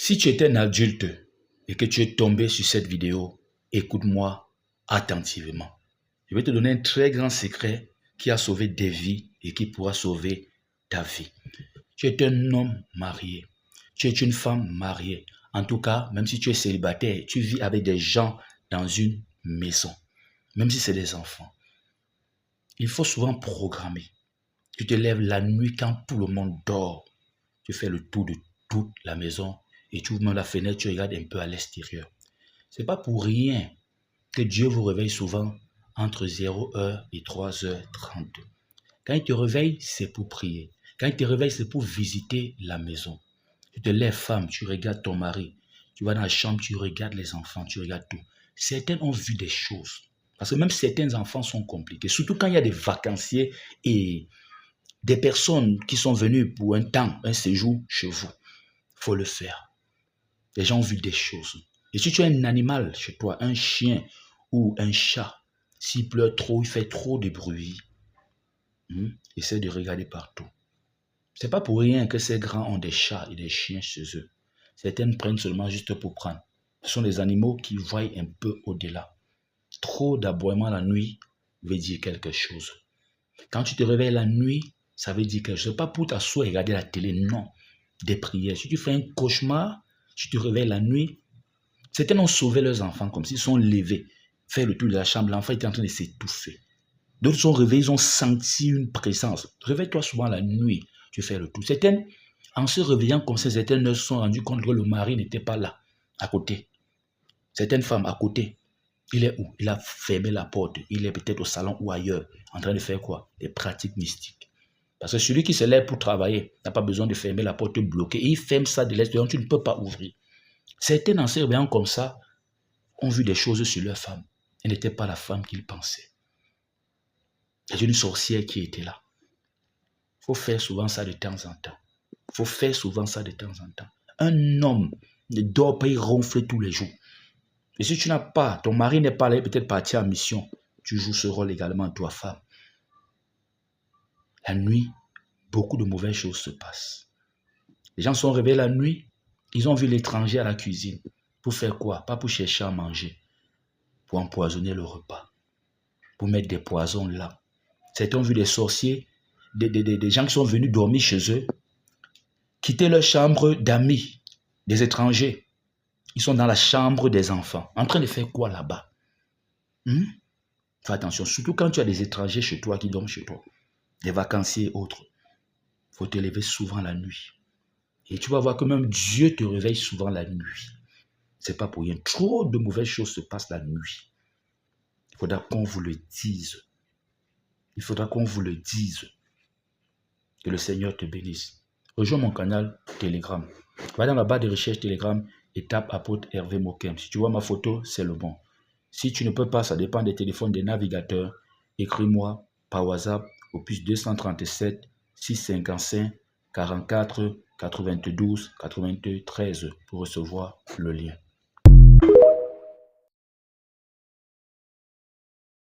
Si tu étais un adulte et que tu es tombé sur cette vidéo, écoute-moi attentivement. Je vais te donner un très grand secret qui a sauvé des vies et qui pourra sauver ta vie. Tu es un homme marié. Tu es une femme mariée. En tout cas, même si tu es célibataire, tu vis avec des gens dans une maison. Même si c'est des enfants. Il faut souvent programmer. Tu te lèves la nuit quand tout le monde dort. Tu fais le tour de toute la maison et tu ouvres même la fenêtre, tu regardes un peu à l'extérieur. Ce n'est pas pour rien que Dieu vous réveille souvent entre 0h et 3h30. Quand il te réveille, c'est pour prier. Quand il te réveille, c'est pour visiter la maison. Tu te lèves femme, tu regardes ton mari. Tu vas dans la chambre, tu regardes les enfants, tu regardes tout. Certains ont vu des choses. Parce que même certains enfants sont compliqués. Surtout quand il y a des vacanciers et des personnes qui sont venues pour un temps, un séjour chez vous. Il faut le faire. Les gens ont vu des choses. Et si tu as un animal chez toi, un chien ou un chat, s'il pleure trop, il fait trop de bruit, essaie de regarder partout. Ce n'est pas pour rien que ces grands ont des chats et des chiens chez eux. Certains prennent seulement juste pour prendre. Ce sont des animaux qui voient un peu au-delà. Trop d'aboiements la nuit veut dire quelque chose. Quand tu te réveilles la nuit, ça veut dire quelque chose. Ce n'est pas pour t'asseoir et regarder la télé, non. Des prières. Si tu fais un cauchemar, tu te réveilles la nuit. Certains ont sauvé leurs enfants comme s'ils sont levés. Faire le tour de la chambre, l'enfant était en train de s'étouffer. D'autres sont réveillés, ils ont senti une présence. Réveille-toi souvent la nuit, tu fais le tour. Certaines, en se réveillant comme ça, certaines ne se sont rendues compte que le mari n'était pas là, à côté. Certaines femmes, à côté. Il est où? Il a fermé la porte. Il est peut-être au salon ou ailleurs, en train de faire quoi? Des pratiques mystiques. Parce que celui qui se lève pour travailler n'a pas besoin de fermer la porte bloquée. Et il ferme ça de l'extérieur, tu ne peux pas ouvrir. Certains, en se réveillant comme ça, ont vu des choses sur leur femme. Elle n'était pas la femme qu'ils pensaient. Il y a une sorcière qui était là. Il faut faire souvent ça de temps en temps. Il faut faire souvent ça de temps en temps. Un homme ne dort pas, il ronfle tous les jours. Et si tu n'as pas, ton mari n'est pas là, peut-être parti en mission, tu joues ce rôle également, toi, femme. La nuit, beaucoup de mauvaises choses se passent. Les gens sont réveillés la nuit, ils ont vu l'étranger à la cuisine. Pour faire quoi? Pas pour chercher à manger, pour empoisonner le repas, pour mettre des poisons là. Certains ont vu des sorciers, des gens qui sont venus dormir chez eux, quitter leur chambre d'amis, des étrangers. Ils sont dans la chambre des enfants, en train de faire quoi là-bas? Fais attention, surtout quand tu as des étrangers chez toi qui dorment chez toi, des vacanciers et autres. Il faut te lever souvent la nuit. Et tu vas voir que même Dieu te réveille souvent la nuit. Ce n'est pas pour rien. Trop de mauvaises choses se passent la nuit. Il faudra qu'on vous le dise. Il faudra qu'on vous le dise. Que le Seigneur te bénisse. Rejoins mon canal Telegram. Va dans la barre de recherche Telegram et tape apôtre Hervé Mokem. Si tu vois ma photo, c'est le bon. Si tu ne peux pas, ça dépend des téléphones des navigateurs. Écris-moi par WhatsApp au plus 237 655 44 92 93 pour recevoir le lien.